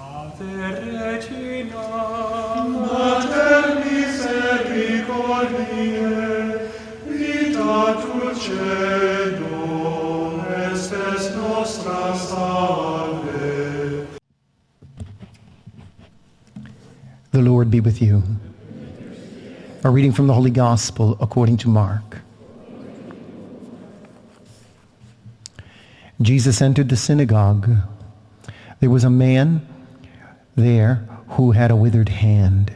Ave Regina, Mater misericordiae, vita dulcedo, estes nostra salve. The Lord be with you. A reading from the Holy Gospel according to Mark. Jesus entered the synagogue. There was a man there who had a withered hand.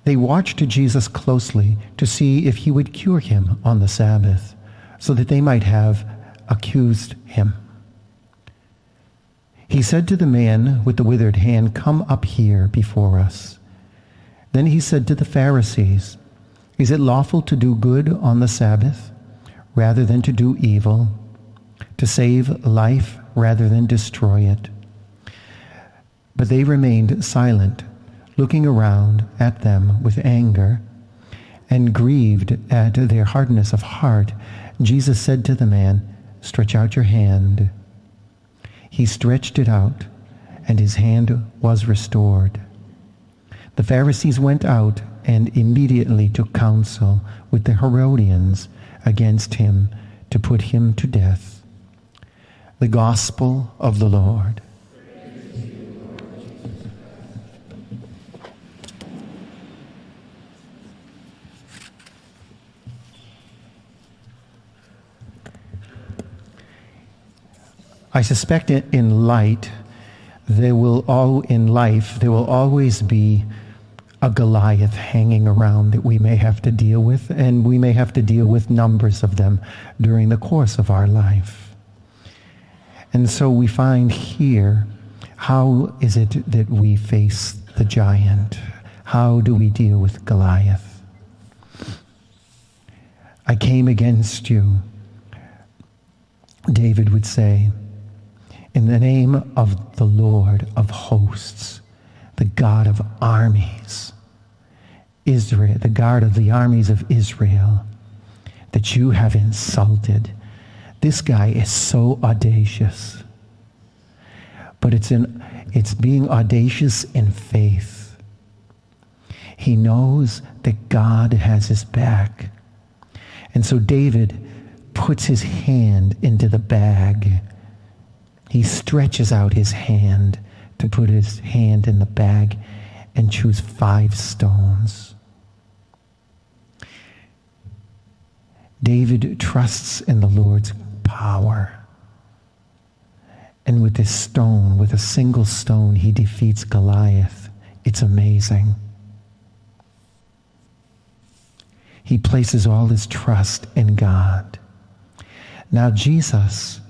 They watched Jesus closely to see if he would cure him on the Sabbath, so that they might have accused him. He said to the man with the withered hand, "Come up here before us." Then he said to the Pharisees, "Is it lawful to do good on the Sabbath rather than to do evil, to save life rather than destroy it?" But they remained silent, looking around at them with anger, and grieved at their hardness of heart. Jesus said to the man, "Stretch out your hand." He stretched it out, and his hand was restored. The Pharisees went out and immediately took counsel with the Herodians against him to put him to death. The Gospel of the Lord. I suspect in life there will always be a Goliath hanging around that we may have to deal with, and we may have to deal with numbers of them during the course of our life. And so we find here, how is it that we face the giant? How do we deal with Goliath? "I came against you," David would say, "in the name of the Lord of hosts, the God of armies, Israel, the God of the armies of Israel, that you have insulted." This guy is so audacious, but it's being audacious in faith. He knows that God has his back. And so David puts his hand into the bag. He stretches out his hand to put his hand in the bag and choose 5 stones. David trusts in the Lord's power. And with this stone, with a single stone, he defeats Goliath. It's amazing. He places all his trust in God. Now Jesus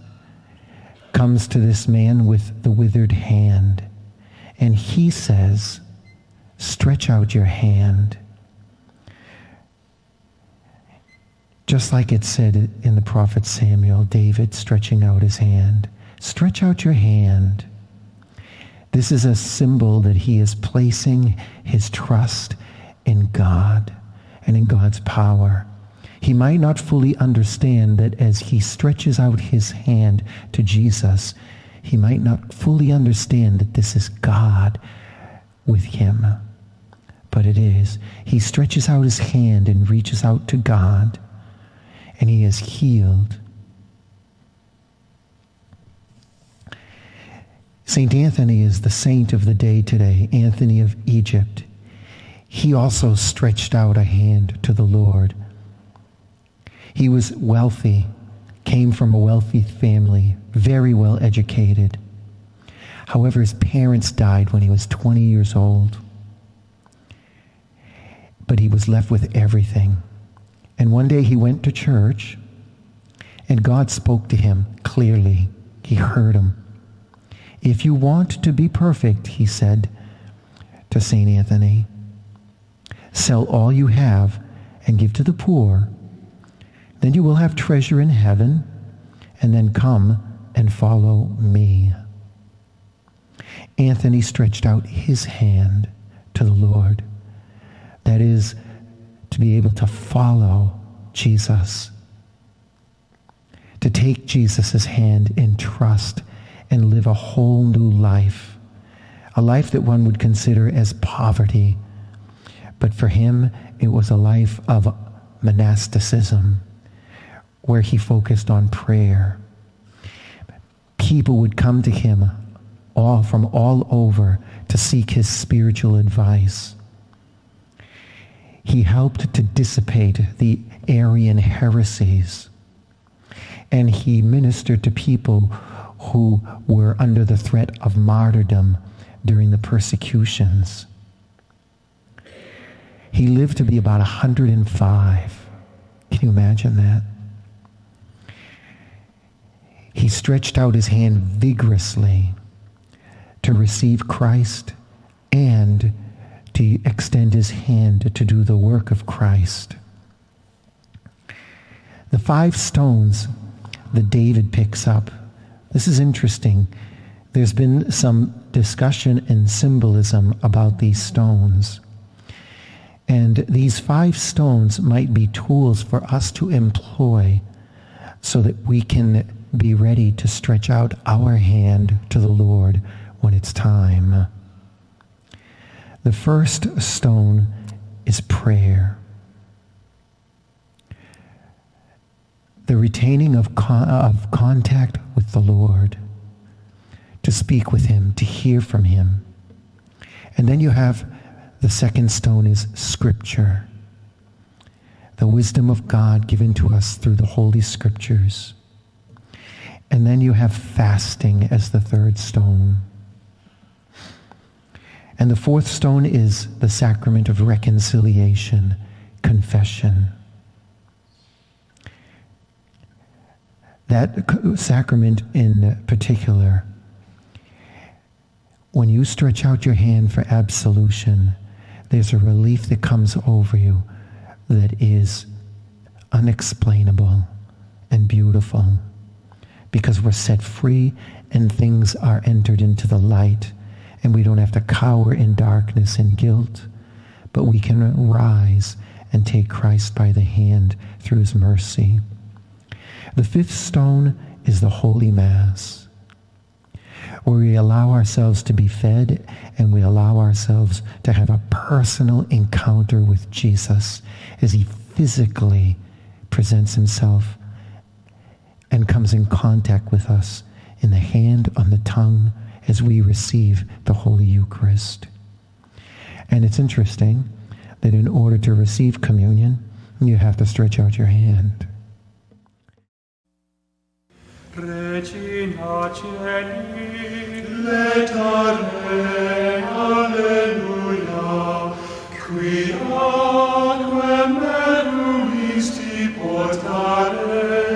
comes to this man with the withered hand, and he says, "Stretch out your hand." Just like it said in the prophet Samuel, David stretching out his hand. Stretch out your hand. This is a symbol that he is placing his trust in God and in God's power. He might not fully understand that as he stretches out his hand to Jesus, he might not fully understand that this is God with him. But it is. He stretches out his hand and reaches out to God, and he is healed. Saint Anthony is the saint of the day today, Anthony of Egypt. He also stretched out a hand to the Lord. He was wealthy, came from a wealthy family, very well educated. However, his parents died when he was 20 years old. But he was left with everything. And one day he went to church, and God spoke to him clearly. He heard him. "If you want to be perfect," he said to St. Anthony, "sell all you have and give to the poor. Then you will have treasure in heaven, and then come and follow me." Anthony stretched out his hand to the Lord. That is, to be able to follow Jesus, to take Jesus' hand in trust and live a whole new life, a life that one would consider as poverty. But for him, it was a life of monasticism, where he focused on prayer. People would come to him from all over to seek his spiritual advice. He helped to dissipate the Arian heresies, and he ministered to people who were under the threat of martyrdom during the persecutions. He lived to be about 105. Can you imagine that? He stretched out his hand vigorously to receive Christ and to extend his hand to do the work of Christ. The 5 stones that David picks up, this is interesting. There's been some discussion and symbolism about these stones. And these 5 stones might be tools for us to employ so that we can be ready to stretch out our hand to the Lord when it's time. The first stone is prayer. The retaining of contact with the Lord, to speak with him, to hear from him. And then you have the second stone is Scripture, the wisdom of God given to us through the Holy Scriptures. And then you have fasting as the third stone. And the fourth stone is the sacrament of reconciliation, confession. That sacrament in particular, when you stretch out your hand for absolution, there's a relief that comes over you that is unexplainable and beautiful, because we're set free and things are entered into the light, and we don't have to cower in darkness and guilt, but we can rise and take Christ by the hand through his mercy. The fifth stone is the Holy Mass, where we allow ourselves to be fed and we allow ourselves to have a personal encounter with Jesus as he physically presents himself and comes in contact with us in the hand, on the tongue, as we receive the Holy Eucharist. And it's interesting that in order to receive communion, you have to stretch out your hand. Regina Caeli, letare, alleluia, qui aquam meruisti portare,